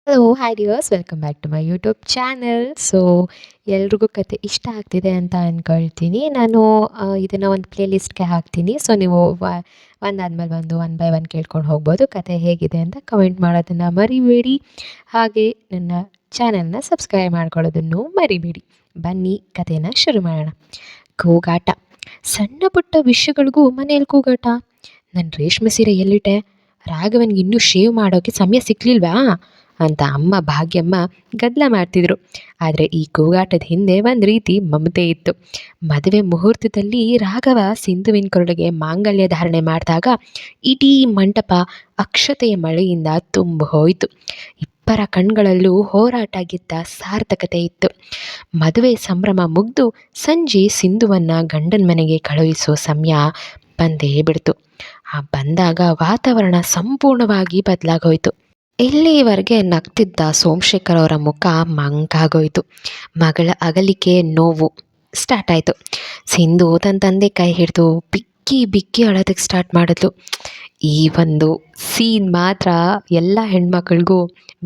Hello hi dears welcome back to my YouTube channel. So ಎಲ್ರಿಗೂ ಕತೆ ಇಷ್ಟ ಆಗ್ತಿದೆ ಅಂತ ಅಂದ್ಕೊಳ್ತೀನಿ. ನಾನು ಇದನ್ನು ಒಂದು ಪ್ಲೇ ಲಿಸ್ಟ್ಗೆ ಹಾಕ್ತೀನಿ. ಸೊ ನೀವು ಒಂದಾದ್ಮೇಲೆ ಒಂದು ಒನ್ ಬೈ ಒನ್ ಕೇಳ್ಕೊಂಡು ಹೋಗ್ಬೋದು. ಕತೆ ಹೇಗಿದೆ ಅಂತ ಕಮೆಂಟ್ ಮಾಡೋದನ್ನು ಮರಿಬೇಡಿ. ಹಾಗೆ ನನ್ನ ಚಾನಲ್ನ ಸಬ್ಸ್ಕ್ರೈಬ್ ಮಾಡ್ಕೊಳ್ಳೋದನ್ನು ಮರಿಬೇಡಿ. ಬನ್ನಿ ಕತೆನ ಶುರು ಮಾಡೋಣ. ಕೂಗಾಟ. ಸಣ್ಣ ಪುಟ್ಟ ವಿಷಯಗಳಿಗೂ ಮನೇಲಿ ಕೂಗಾಟ. ನನ್ನ ರೇಷ್ಮೆ ಸೀರೆ ಎಲ್ಲಿಟ್ಟೆ? ರಾಘವನ್ಗೆ ಇನ್ನೂ ಶೇವ್ ಮಾಡೋಕ್ಕೆ ಸಮಯ ಸಿಕ್ಕಲಿಲ್ವಾ ಅಂತ ಅಮ್ಮ ಭಾಗ್ಯಮ್ಮ ಗದ್ದಲ ಮಾಡ್ತಿದ್ರು. ಆದರೆ ಈ ಕೂಗಾಟದ ಹಿಂದೆ ಒಂದು ರೀತಿ ಮಮತೆ ಇತ್ತು. ಮದುವೆ ಮುಹೂರ್ತದಲ್ಲಿ ರಾಘವ ಸಿಂಧುವಿನ ಕೊರಳಿಗೆ ಮಾಂಗಲ್ಯ ಧಾರಣೆ ಮಾಡಿದಾಗ ಇಡೀ ಮಂಟಪ ಅಕ್ಷತೆಯ ಮಳೆಯಿಂದ ತುಂಬ ಹೋಯಿತು. ಇಬ್ಬರ ಕಣ್ಗಳಲ್ಲೂ ಹೋರಾಟ ಗೆದ್ದ ಸಾರ್ಥಕತೆ ಇತ್ತು. ಮದುವೆ ಸಂಭ್ರಮ ಮುಗಿದು ಸಂಜೆ ಸಿಂಧುವನ್ನು ಗಂಡನ ಮನೆಗೆ ಕಳುಹಿಸೋ ಸಮಯ ಬಂದೇ ಬಿಡ್ತು. ಬಂದಾಗ ವಾತಾವರಣ ಸಂಪೂರ್ಣವಾಗಿ ಬದಲಾಗೋಯ್ತು. ಇಲ್ಲಿವರೆಗೆ ನಗ್ತಿದ್ದ ಸೋಮಶೇಖರ್ ಅವರ ಮುಖ ಮಂಕಾಗೋಯ್ತು. ಮಗಳ ಅಗಲಿಕೆ ನೋವು ಸ್ಟಾರ್ಟ್ ಆಯಿತು. ಸಿಂಧು ತನ್ನ ತಂದೆ ಕೈ ಹಿಡಿದು ಬಿಕ್ಕಿ ಬಿಕ್ಕಿ ಅಳೋದಕ್ಕೆ ಸ್ಟಾರ್ಟ್ ಮಾಡಿದ್ಲು. ಈ ಒಂದು ಸೀನ್ ಮಾತ್ರ ಎಲ್ಲ ಹೆಣ್ಮಕ್ಳಿಗೂ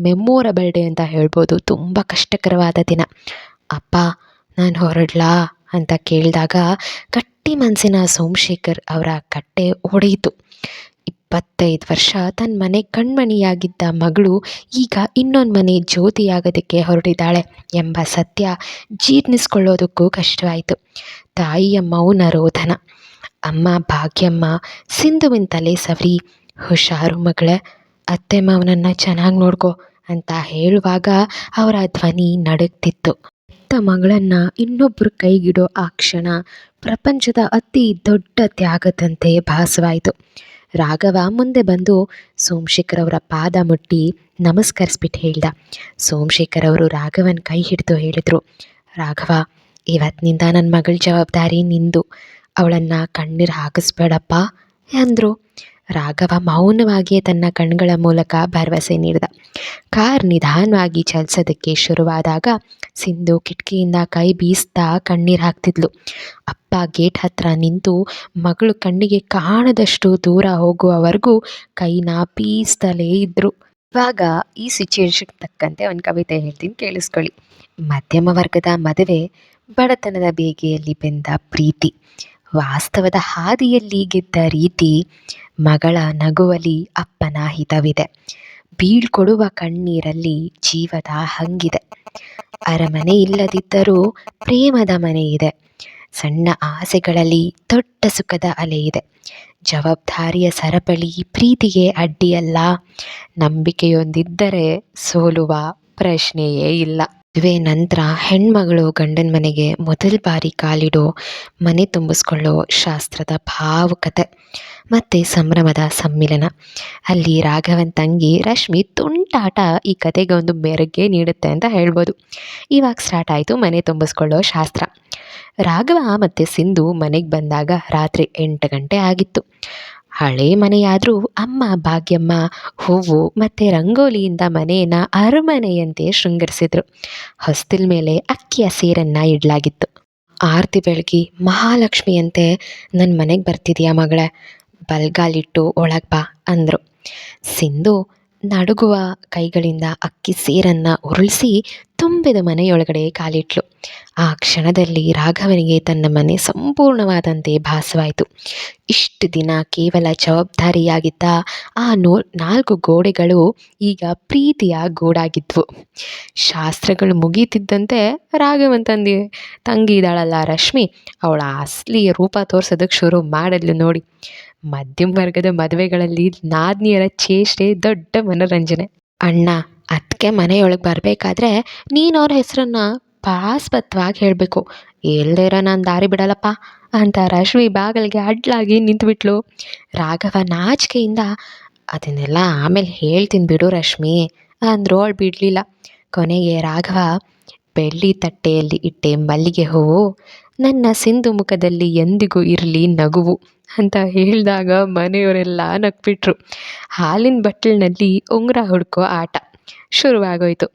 ಮೆಮೊರಬಲ್ ಡೇ ಅಂತ ಹೇಳ್ಬೋದು. ತುಂಬ ಕಷ್ಟಕರವಾದ ದಿನ. ಅಪ್ಪ ನಾನು ಹೊರಡ್ಲಾ ಅಂತ ಕೇಳಿದಾಗ ಗಟ್ಟಿ ಮನಸ್ಸಿನ ಸೋಮಶೇಖರ್ ಅವರ ಕಟ್ಟೆ ಒಡೆಯಿತು. 25 ವರ್ಷ ತನ್ನ ಮನೆ ಕಣ್ಮಣಿಯಾಗಿದ್ದ ಮಗಳು ಈಗ ಇನ್ನೊಂದು ಮನೆ ಜ್ಯೋತಿಯಾಗೋದಕ್ಕೆ ಹೊರಟಿದ್ದಾಳೆ ಎಂಬ ಸತ್ಯ ಜೀರ್ಣಿಸ್ಕೊಳ್ಳೋದಕ್ಕೂ ಕಷ್ಟವಾಯಿತು. ತಾಯಿಯ ಮೌನ ರೋಧನ. ಅಮ್ಮ ಭಾಗ್ಯಮ್ಮ ಸಿಂಧುವಿನ ತಲೆ ಸವರಿ, ಹುಷಾರು ಮಗಳೇ, ಅತ್ತೆ ಮಾವನನ್ನು ಚೆನ್ನಾಗಿ ನೋಡ್ಕೊ ಅಂತ ಹೇಳುವಾಗ ಅವರ ಧ್ವನಿ ನಡುಗ್ತಿತ್ತು. ಹೆತ್ತ ಮಗಳನ್ನು ಇನ್ನೊಬ್ಬರು ಕೈಗಿಡೋ ಆ ಕ್ಷಣ ಪ್ರಪಂಚದ ಅತಿ ದೊಡ್ಡ ತ್ಯಾಗದಂತೆ ಭಾಸವಾಯಿತು. ರಾಘವ ಮುಂದೆ ಬಂದು ಸೋಮಶೇಖರ್ ಅವರ ಪಾದ ಮುಟ್ಟಿ ನಮಸ್ಕರಿಸ್ಬಿಟ್ಟು ಹೇಳ್ದ. ಸೋಮಶೇಖರ್ ಅವರು ರಾಘವನ ಕೈ ಹಿಡಿದು ಹೇಳಿದರು, ರಾಘವ, ಇವತ್ತಿನಿಂದ ನನ್ನ ಮಗಳ ಜವಾಬ್ದಾರಿ ನಿಂದು. ಅವಳನ್ನು ಕಣ್ಣೀರು ಹಾಕಿಸ್ಬೇಡಪ್ಪ ಅಂದರು. ರಾಘವ ಮೌನವಾಗಿಯೇ ತನ್ನ ಕಣ್ಗಳ ಮೂಲಕ ಭರವಸೆ ನೀಡಿದ. ಕಾರ್ ನಿಧಾನವಾಗಿ ಚಲಿಸೋದಕ್ಕೆ ಶುರುವಾದಾಗ ಸಿಂಧು ಕಿಟಕಿಯಿಂದ ಕೈ ಬೀಸ್ತಾ ಕಣ್ಣೀರು ಹಾಕ್ತಿದ್ಲು. ಅಪ್ಪ ಗೇಟ್ ಹತ್ರ ನಿಂತು ಮಗಳು ಕಣ್ಣಿಗೆ ಕಾಣದಷ್ಟು ದೂರ ಹೋಗುವವರೆಗೂ ಕೈನ ಬೀಸ್ತಲೇ ಇದ್ದರು. ಇವಾಗ ಈ ಸಿಚುವೇಶನ್ಗೆ ತಕ್ಕಂತೆ ಒಂದು ಕವಿತೆ ಹೇಳ್ತೀನಿ, ಕೇಳಿಸ್ಕೊಳ್ಳಿ. ಮಧ್ಯಮ ವರ್ಗದ ಮದುವೆ, ಬಡತನದ ಬೇಗೆಯಲ್ಲಿ ಬೆಂದ ಪ್ರೀತಿ, ವಾಸ್ತವದ ಹಾದಿಯಲ್ಲಿ ಗೆದ್ದ ರೀತಿ, ಮಗಳ ನಗುವಲಿ ಅಪ್ಪನ ಹಿತವಿದೆ, ಬೀಳ್ಕೊಡುವ ಕಣ್ಣೀರಲ್ಲಿ ಜೀವದ ಹಂಗಿದೆ. ಅರಮನೆ ಇಲ್ಲದಿದ್ದರೂ ಪ್ರೇಮದ ಮನೆ ಇದೆ, ಸಣ್ಣ ಆಸೆಗಳಲ್ಲಿ ದೊಡ್ಡ ಸುಖದ ಅಲೆ ಇದೆ. ಜವಾಬ್ದಾರಿಯ ಸರಪಳಿ ಪ್ರೀತಿಗೆ ಅಡ್ಡಿಯಲ್ಲ, ನಂಬಿಕೆಯೊಂದಿದ್ದರೆ ಸೋಲುವ ಪ್ರಶ್ನೆಯೇ ಇಲ್ಲ. ಮದುವೆ ನಂತರ ಹೆಣ್ಮಗಳು ಗಂಡನ ಮನೆಗೆ ಮೊದಲ ಬಾರಿ ಕಾಲಿಡೋ, ಮನೆ ತುಂಬಿಸ್ಕೊಳ್ಳೋ ಶಾಸ್ತ್ರದ ಭಾವುಕತೆ ಮತ್ತು ಸಂಭ್ರಮದ ಸಮ್ಮಿಲನ. ಅಲ್ಲಿ ರಾಘವನ್ ತಂಗಿ ರಶ್ಮಿ ತುಂಟಾಟ ಈ ಕತೆಗೆ ಒಂದು ಮೆರುಗೆ ನೀಡುತ್ತೆ ಅಂತ ಹೇಳ್ಬೋದು. ಇವಾಗ ಸ್ಟಾರ್ಟ್ ಆಯಿತು ಮನೆ ತುಂಬಿಸ್ಕೊಳ್ಳೋ ಶಾಸ್ತ್ರ. ರಾಘವ ಮತ್ತು ಸಿಂಧು ಮನೆಗೆ ಬಂದಾಗ ರಾತ್ರಿ 8 ಗಂಟೆ ಆಗಿತ್ತು. ಹಳೆ ಮನೆಯಾದರೂ ಅಮ್ಮ ಭಾಗ್ಯಮ್ಮ ಹೂವು ಮತ್ತು ರಂಗೋಲಿಯಿಂದ ಮನೆಯನ್ನು ಅರಮನೆಯಂತೆ ಶೃಂಗರಿಸಿದ್ರು. ಹೊಸ್ತಿಲ ಮೇಲೆ ಅಕ್ಕಿಯ ಸೇರನ್ನು ಇಡಲಾಗಿತ್ತು. ಆರತಿ ಬೆಳಗಿ ಮಹಾಲಕ್ಷ್ಮಿಯಂತೆ ನನ್ನ ಮನೆಗೆ ಬರ್ತಿದೆಯಾ ಮಗಳೇ, ಬಲ್ಗಾಲಿಟ್ಟು ಒಳಗೆ ಬಾ ಅಂದರು. ಸಿಂಧು ನಡುಗುವ ಕೈಗಳಿಂದ ಅಕ್ಕಿ ಸೇರನ್ನು ಉರುಳಿಸಿ ತುಂಬಿದ ಮನೆಯೊಳಗಡೆ ಕಾಲಿಟ್ಲು. ಆ ಕ್ಷಣದಲ್ಲಿ ರಾಘವನಿಗೆ ತನ್ನ ಮನೆ ಸಂಪೂರ್ಣವಾದಂತೆ ಭಾಸವಾಯಿತು. ಇಷ್ಟು ದಿನ ಕೇವಲ ಜವಾಬ್ದಾರಿಯಾಗಿದ್ದ ಆ 4 ಗೋಡೆಗಳು ಈಗ ಪ್ರೀತಿಯ ಗೂಡಾಗಿದ್ವು. ಶಾಸ್ತ್ರಗಳು ಮುಗೀತಿದ್ದಂತೆ ರಾಘವನ್ ತಂಗಿ ಇದ್ದಾಳಲ್ಲ ರಶ್ಮಿ, ಅವಳ ಅಸಲಿ ರೂಪ ತೋರ್ಸೋದಕ್ಕೆ ಶುರು ಮಾಡಿದ್ಲು ನೋಡಿ. ಮಧ್ಯಮ ವರ್ಗದ ಮದುವೆಗಳಲ್ಲಿ ನಾದ್ನಿಯರ ಚೇಷ್ಟೆ ದೊಡ್ಡ ಮನೋರಂಜನೆ. ಅಣ್ಣ, ಅದಕ್ಕೆ ಮನೆಯೊಳಗೆ ಬರಬೇಕಾದ್ರೆ ನೀನು ಅವ್ರ ಹೆಸರನ್ನು ಪಾಸ್ಪತ್ವಾಗಿ ಹೇಳಬೇಕು, ಎಲ್ಲೇರ ನಾನು ದಾರಿ ಬಿಡಲ್ಲಪ್ಪ ಅಂತ ರಶ್ಮಿ ಬಾಗಿಲಿಗೆ ಅಡ್ಲಾಗಿ ನಿಂತುಬಿಟ್ಲು. ರಾಘವ ನಾಚಿಕೆಯಿಂದ, ಅದನ್ನೆಲ್ಲ ಆಮೇಲೆ ಹೇಳ್ತೀನಿ ಬಿಡು ರಶ್ಮಿ ಅಂದರು. ಅವಳು ಬಿಡಲಿಲ್ಲ. ಕೊನೆಗೆ ರಾಘವ, ಬೆಳ್ಳಿ ತಟ್ಟೆಯಲ್ಲಿ ಇಟ್ಟೆ ಮಲ್ಲಿಗೆ ಹೂವು, ನನ್ನ ಸಿಂಧು ಮುಖದಲ್ಲಿ ಎಂದಿಗೂ ಇರಲಿ ನಗುವು ಅಂತ ಹೇಳಿದಾಗ ಮನೆಯವರೆಲ್ಲ ನಕ್ಬಿಟ್ರು. ಹಾಲಿನ ಬಟ್ಟಲಿನಲ್ಲಿ ಉಂಗುರ ಹುಡ್ಕೋ ಆಟ ಶುರುವಾಗೋಯ್ತು.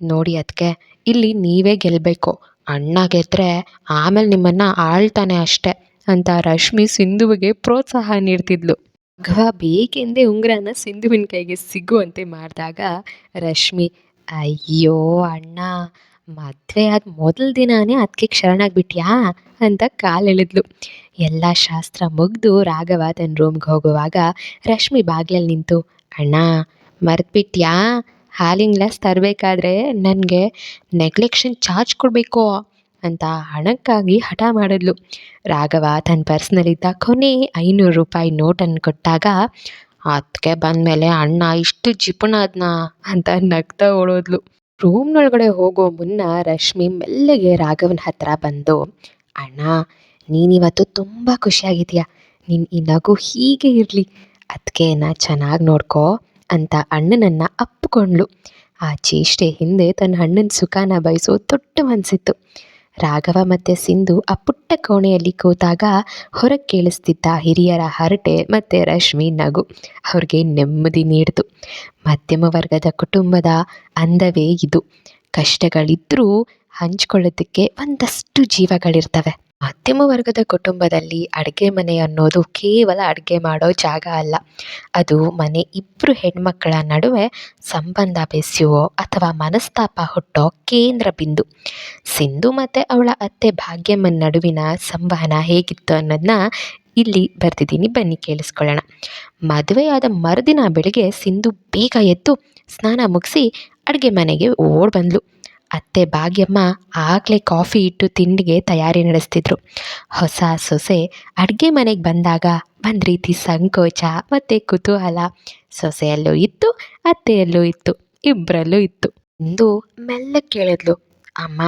ನೋಡಿ ಅದಕ್ಕೆ, ಇಲ್ಲಿ ನೀವೇ ಗೆಲ್ಲಬೇಕು, ಅಣ್ಣ ಗೆದ್ದರೆ ಆಮೇಲೆ ನಿಮ್ಮನ್ನು ಆಳ್ತಾನೆ ಅಷ್ಟೆ ಅಂತ ರಶ್ಮಿ ಸಿಂಧುವಿಗೆ ಪ್ರೋತ್ಸಾಹ ನೀಡ್ತಿದ್ಲು. ರಾಘವ ಬೇಕೆಂದೇ ಉಂಗುರನ ಸಿಂಧುವಿನ ಕೈಗೆ ಸಿಗುವಂತೆ ಮಾಡಿದಾಗ ರಶ್ಮಿ ಅಯ್ಯೋ ಅಣ್ಣ, ಮದುವೆ ಆದ ಮೊದಲ ದಿನಾನೇ ಅದಕ್ಕೆ ಶರಣಾಗ್ಬಿಟ್ಯಾ ಅಂತ ಕಾಲೆಳೆದ್ಲು. ಎಲ್ಲ ಶಾಸ್ತ್ರ ಮುಗಿದು ರಾಘವ ತನ್ನ ರೂಮ್ಗೆ ಹೋಗುವಾಗ ರಶ್ಮಿ ಬಾಗ್ಲಲ್ಲಿ ನಿಂತು, ಅಣ್ಣ ಮರ್ತ್ಬಿಟ್ಯಾ, ಹಾಲಿನ ಗ್ಲಾಸ್ ತರಬೇಕಾದ್ರೆ ನನಗೆ ನೆಗ್ಲೆಕ್ಷನ್ ಚಾರ್ಜ್ ಕೊಡಬೇಕು ಅಂತ ಹಣಕ್ಕಾಗಿ ಹಠ ಮಾಡಿದ್ಲು. ರಾಘವ ತನ್ನ ಪರ್ಸ್ನಲ್ಲಿದ್ದ ಕೊನೆ ₹500 ನೋಟನ್ನು ಕೊಟ್ಟಾಗ, ಅದಕ್ಕೆ ಬಂದಮೇಲೆ ಅಣ್ಣ ಇಷ್ಟು ಜಿಪುಣಾದ್ನ ಅಂತ ನಗ್ತಾ ಓಡೋದ್ಲು. ರೂಮ್ನೊಳಗಡೆ ಹೋಗೋ ಮುನ್ನ ರಶ್ಮಿ ಮೆಲ್ಲಗೆ ರಾಘವನ ಹತ್ರ ಬಂದು, ಅಣ್ಣ ನೀನಿವತ್ತು ತುಂಬ ಖುಷಿಯಾಗಿದೆಯಾ, ನಿನ್ನ ಈ ನಗು ಹೀಗೆ ಇರಲಿ, ಅದಕ್ಕೆ ಚೆನ್ನಾಗಿ ನೋಡ್ಕೋ ಅಂತ ಅಣ್ಣನನ್ನು ಅಪ್ಪಿಕೊಂಡ್ಳು. ಆ ಚೇಷ್ಟೆ ಹಿಂದೆ ತನ್ನ ಅಣ್ಣನ ಸುಖಾನ ಬಯಸೋ ದೊಡ್ಡ ಮನಸ್ಸಿತ್ತು. ರಾಘವ ಮತ್ತು ಸಿಂಧು ಆ ಪುಟ್ಟ ಕೋಣೆಯಲ್ಲಿ ಕೂತಾಗ ಹೊರಗೆ ಕೇಳಿಸ್ತಿದ್ದ ಹಿರಿಯರ ಹರಟೆ ಮತ್ತು ರಶ್ಮಿ ನಗು ಅವ್ರಿಗೆ ನೆಮ್ಮದಿ ನೀಡಿತು. ಮಧ್ಯಮ ವರ್ಗದ ಕುಟುಂಬದ ಅಂದವೇ ಇದು. ಕಷ್ಟಗಳಿದ್ದರೂ ಹಂಚ್ಕೊಳ್ಳೋದಕ್ಕೆ ಒಂದಷ್ಟು ಜೀವಗಳಿರ್ತವೆ. ಮಧ್ಯಮ ವರ್ಗದ ಕುಟುಂಬದಲ್ಲಿ ಅಡುಗೆ ಮನೆ ಅನ್ನೋದು ಕೇವಲ ಅಡುಗೆ ಮಾಡೋ ಜಾಗ ಅಲ್ಲ, ಅದು ಮನೆ ಇಬ್ಬರು ಹೆಣ್ಮಕ್ಕಳ ನಡುವೆ ಸಂಬಂಧ ಬೆಸೆಯುವ ಅಥವಾ ಮನಸ್ತಾಪ ಹುಟ್ಟೋ ಕೇಂದ್ರ ಬಿಂದು. ಸಿಂಧು ಮತ್ತು ಅವಳ ಅತ್ತೆ ಭಾಗ್ಯಮ್ಮನ ನಡುವಿನ ಸಂವಹನ ಹೇಗಿತ್ತು ಅನ್ನೋದನ್ನ ಇಲ್ಲಿ ಬರ್ತಿದ್ದೀನಿ, ಬನ್ನಿ ಕೇಳಿಸ್ಕೊಳ್ಳೋಣ. ಮದುವೆಯಾದ ಮರುದಿನ ಬೆಳಿಗ್ಗೆ ಸಿಂಧು ಬೇಗ ಎದ್ದು ಸ್ನಾನ ಮುಗಿಸಿ ಅಡುಗೆ ಮನೆಗೆ ಓಡ್ ಬಂದ್ಲು. ಅತ್ತೆ ಭಾಗ್ಯಮ್ಮ ಆಗಲೇ ಕಾಫಿ ಇಟ್ಟು ತಿಂಡಿಗೆ ತಯಾರಿ ನಡೆಸ್ತಿದ್ರು. ಹೊಸ ಸೊಸೆ ಅಡುಗೆ ಮನೆಗೆ ಬಂದಾಗ ಒಂದು ರೀತಿ ಸಂಕೋಚ ಮತ್ತು ಕುತೂಹಲ ಸೊಸೆಯಲ್ಲೂ ಇತ್ತು, ಅತ್ತೆಯಲ್ಲೂ ಇತ್ತು, ಇಬ್ಬರಲ್ಲೂ ಇತ್ತು. ಇಂದು ಮೆಲ್ಲಗೆ ಕೇಳಿದ್ಲು, ಅಮ್ಮ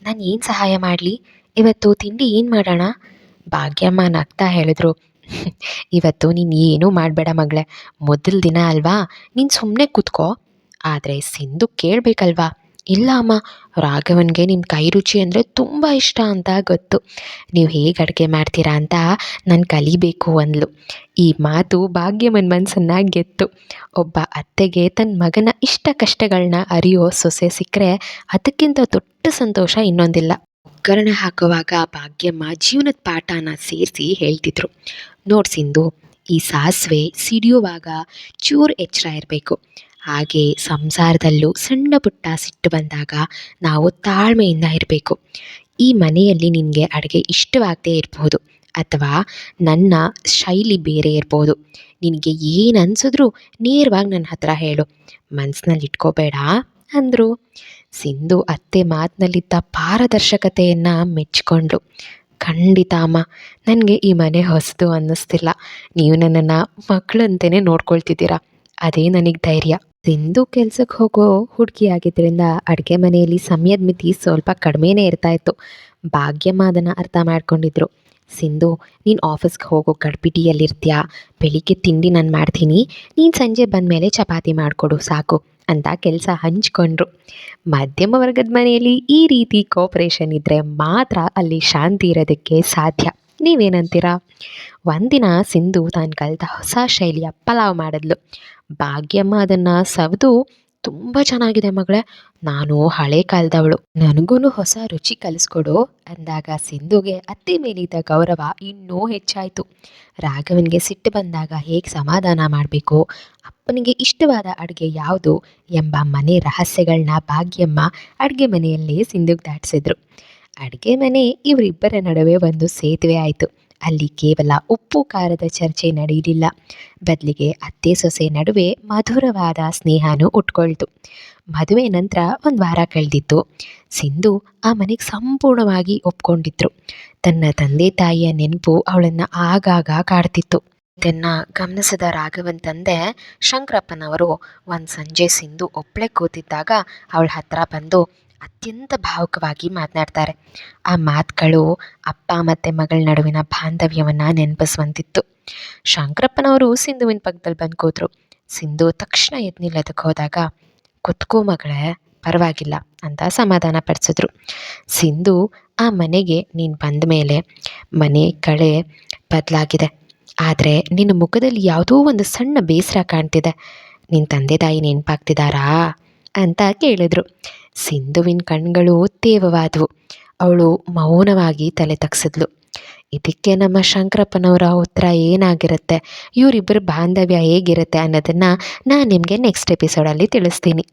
ನಾನು ಏನು ಸಹಾಯ ಮಾಡಲಿ, ಇವತ್ತು ತಿಂಡಿ ಏನು ಮಾಡೋಣ? ಭಾಗ್ಯಮ್ಮ ನಗ್ತಾ ಹೇಳಿದ್ರು, ಇವತ್ತು ನೀನು ಏನೂ ಮಾಡಬೇಡ ಮಗಳೇ, ಮೊದಲ ದಿನ ಅಲ್ವಾ, ನೀನು ಸುಮ್ಮನೆ ಕೂತ್ಕೋ. ಆದರೆ ಸಿಂಧು ಕೇಳಬೇಕಲ್ವಾ? ಇಲ್ಲ ಅಮ್ಮ, ರಾಘವನ್ಗೆ ನಿಮ್ಮ ಕೈ ರುಚಿ ಅಂದರೆ ತುಂಬ ಇಷ್ಟ ಅಂತ ಗೊತ್ತು, ನೀವು ಹೇಗೆ ಅಡುಗೆ ಮಾಡ್ತೀರಾ ಅಂತ ನಾನು ಕಲಿಬೇಕು ಅಂದ್ಲು. ಈ ಮಾತು ಭಾಗ್ಯಮ್ಮನ ಮನಸ್ಸನ್ನು ಗೆತ್ತು. ಒಬ್ಬ ಅತ್ತೆಗೆ ತನ್ನ ಮಗನ ಇಷ್ಟ ಕಷ್ಟಗಳನ್ನ ಅರಿಯೋ ಸೊಸೆ ಸಿಕ್ಕರೆ ಅದಕ್ಕಿಂತ ದೊಡ್ಡ ಸಂತೋಷ ಇನ್ನೊಂದಿಲ್ಲ. ಒಗ್ಗರಣೆ ಹಾಕುವಾಗ ಭಾಗ್ಯಮ್ಮ ಜೀವನದ ಪಾಠನ ಸೇರಿಸಿ ಹೇಳ್ತಿದ್ರು, ನೋಡಿ ಸಿಂಧು, ಈ ಸಾಸಿವೆ ಸಿಡಿಯುವಾಗ ಚೂರು ಎಚ್ಚರ ಇರಬೇಕು. ಹಾಗೆ ಸಂಸಾರದಲ್ಲೂ ಸಣ್ಣ ಪುಟ್ಟ ಸಿಟ್ಟು ಬಂದಾಗ ನಾವು ತಾಳ್ಮೆಯಿಂದ ಇರಬೇಕು. ಈ ಮನೆಯಲ್ಲಿ ನಿನಗೆ ಅಡುಗೆ ಇಷ್ಟವಾಗದೇ ಇರಬಹುದು, ಅಥವಾ ನನ್ನ ಶೈಲಿ ಬೇರೆ ಇರ್ಬೋದು. ನಿನಗೆ ಏನು ಅನಿಸಿದ್ರೂ ನೇರವಾಗಿ ನನ್ನ ಹತ್ರ ಹೇಳು, ಮನಸ್ಸಿನಲ್ಲಿ ಇಟ್ಕೋಬೇಡ ಅಂದರು. ಸಿಂಧು ಅತ್ತೆ ಮಾತಿನಲ್ಲಿದ್ದ ಪಾರದರ್ಶಕತೆಯನ್ನು ಮೆಚ್ಚಿಕೊಂಡ್ಳು. ಖಂಡಿತ ಅಮ್ಮ, ನನಗೆ ಈ ಮನೆ ಹೊಸದು ಅನ್ನಿಸ್ತಿಲ್ಲ, ನೀವು ನನ್ನನ್ನು ಮಕ್ಕಳಂತೆಯೇ ನೋಡ್ಕೊಳ್ತಿದ್ದೀರಾ, ಅದೇ ನನಗೆ ಧೈರ್ಯ. ಸಿಂಧು ಕೆಲ್ಸಕ್ಕೆ ಹೋಗೋ ಹುಡುಗಿಯಾಗಿದ್ದರಿಂದ ಅಡುಗೆ ಮನೆಯಲ್ಲಿ ಸಮಯದ ಮಿತಿ ಸ್ವಲ್ಪ ಕಡಿಮೆನೇ ಇರ್ತಾಯಿತ್ತು. ಭಾಗ್ಯಮ್ಮ ಅದನ್ನು ಅರ್ಥ ಮಾಡ್ಕೊಂಡಿದ್ರು. ಸಿಂಧು, ನೀನು ಆಫೀಸ್ಗೆ ಹೋಗೋ ಗಡ್ಬಿಡಿಯಲ್ಲಿರ್ತೀಯ, ಬೆಳಿಗ್ಗೆ ತಿಂಡಿ ನಾನು ಮಾಡ್ತೀನಿ, ನೀನು ಸಂಜೆ ಬಂದಮೇಲೆ ಚಪಾತಿ ಮಾಡಿಕೊಡು ಸಾಕು ಅಂತ ಕೆಲಸ ಹಂಚ್ಕೊಂಡ್ರು. ಮಧ್ಯಮ ವರ್ಗದ ಮನೆಯಲ್ಲಿ ಈ ರೀತಿ ಕೋಪರೇಷನ್ ಇದ್ದರೆ ಮಾತ್ರ ಅಲ್ಲಿ ಶಾಂತಿ ಇರೋದಕ್ಕೆ ಸಾಧ್ಯ. ನೀವೇನಂತೀರಾ? ಒಂದಿನ ಸಿಂಧು ತಾನು ಕಲಿತ ಹೊಸ ಶೈಲಿಯ ಪಲಾವ್ ಮಾಡಿದ್ಲು. ಭಾಗ್ಯಮ್ಮ ಅದನ್ನು ಸವಿದು, ತುಂಬ ಚೆನ್ನಾಗಿದೆ ಮಗಳೇ, ನಾನು ಹಳೆ ಕಾಲದವಳು, ನನಗೂ ಹೊಸ ರುಚಿ ಕಲಿಸ್ಕೊಡು ಅಂದಾಗ ಸಿಂಧುಗೆ ಅತ್ತೆ ಮೇಲಿದ್ದ ಗೌರವ ಇನ್ನೂ ಹೆಚ್ಚಾಯಿತು. ರಾಘವನ್ಗೆ ಸಿಟ್ಟು ಬಂದಾಗ ಹೇಗೆ ಸಮಾಧಾನ ಮಾಡಬೇಕು, ಅಪ್ಪನಿಗೆ ಇಷ್ಟವಾದ ಅಡುಗೆ ಯಾವುದು ಎಂಬ ಮನೆ ರಹಸ್ಯಗಳನ್ನ ಭಾಗ್ಯಮ್ಮ ಅಡುಗೆ ಮನೆಯಲ್ಲೇ ಸಿಂಧುಗೆ ದಾಟಿಸಿದ್ರು. ಅಡುಗೆ ಮನೆ ಇವರಿಬ್ಬರ ನಡುವೆ ಒಂದು ಸೇತುವೆ ಆಯಿತು. ಅಲ್ಲಿ ಕೇವಲ ಉಪ್ಪು ಖಾರದ ಚರ್ಚೆ ನಡೆಯಲಿಲ್ಲ, ಬದಲಿಗೆ ಅತ್ತೆ ಸೊಸೆ ನಡುವೆ ಮಧುರವಾದ ಸ್ನೇಹನೂ ಉಟ್ಕೊಳ್ತು. ಮದುವೆ ನಂತರ ಒಂದು ವಾರ ಕಳೆದಿತ್ತು. ಸಿಂಧು ಆ ಮನೆಗೆ ಸಂಪೂರ್ಣವಾಗಿ ಒಪ್ಕೊಂಡಿದ್ರು. ತನ್ನ ತಂದೆ ತಾಯಿಯ ನೆನಪು ಅವಳನ್ನು ಆಗಾಗ ಕಾಡ್ತಿತ್ತು. ಇದನ್ನು ಗಮನಿಸಿದ ರಾಘವನ್ ತಂದೆ ಶಂಕರಪ್ಪನವರು ಒಂದು ಸಂಜೆ ಸಿಂಧು ಒಬ್ಬಳೇ ಕೂತಿದ್ದಾಗ ಅವಳ ಹತ್ರ ಬಂದು ಅತ್ಯಂತ ಭಾವುಕವಾಗಿ ಮಾತನಾಡ್ತಾರೆ. ಆ ಮಾತುಗಳು ಅಪ್ಪ ಮತ್ತು ಮಗಳ ನಡುವಿನ ಬಾಂಧವ್ಯವನ್ನು ನೆನಪಿಸುವಂತಿತ್ತು. ಶಂಕರಪ್ಪನವರು ಸಿಂಧುವಿನ ಪಕ್ಕದಲ್ಲಿ ಬಂದು ಕೂತರು. ಸಿಂಧು ತಕ್ಷಣ ಎದ್ದು ನಿಲ್ಲೋದಕ್ಕೆ ಹೋದಾಗ, ಕುತ್ಕೋ ಮಗಳೇ, ಪರವಾಗಿಲ್ಲ ಅಂತ ಸಮಾಧಾನ ಪಡಿಸಿದ್ರು. ಸಿಂಧು, ಆ ಮನೆಗೆ ನೀನು ಬಂದ ಮೇಲೆ ಮನೆ ಕಳೆ ಬದಲಾಗಿದೆ, ಆದರೆ ನಿನ್ನ ಮುಖದಲ್ಲಿ ಯಾವುದೋ ಒಂದು ಸಣ್ಣ ಬೇಸರ ಕಾಣ್ತಿದೆ, ನಿನ್ನ ತಂದೆ ತಾಯಿ ನೆನಪಾಗ್ತಿದ್ದಾರಾ ಅಂತ ಕೇಳಿದ್ರು. ಸಿಂಧುವಿನ ಕಣ್ಗಳು ತೇವವಾದವು. ಅವಳು ಮೌನವಾಗಿ ತಲೆ ತಗ್ಸಿದ್ಲು. ಇದಕ್ಕೆ ನಮ್ಮ ಶಂಕರಪ್ಪನವರ ಉತ್ತರ ಏನಾಗಿರುತ್ತೆ, ಇವರಿಬ್ಬರ ಬಾಂಧವ್ಯ ಹೇಗಿರುತ್ತೆ ಅನ್ನೋದನ್ನು ನಾನು ನಿಮಗೆ ನೆಕ್ಸ್ಟ್ ಎಪಿಸೋಡಲ್ಲಿ ತಿಳಿಸ್ತೀನಿ.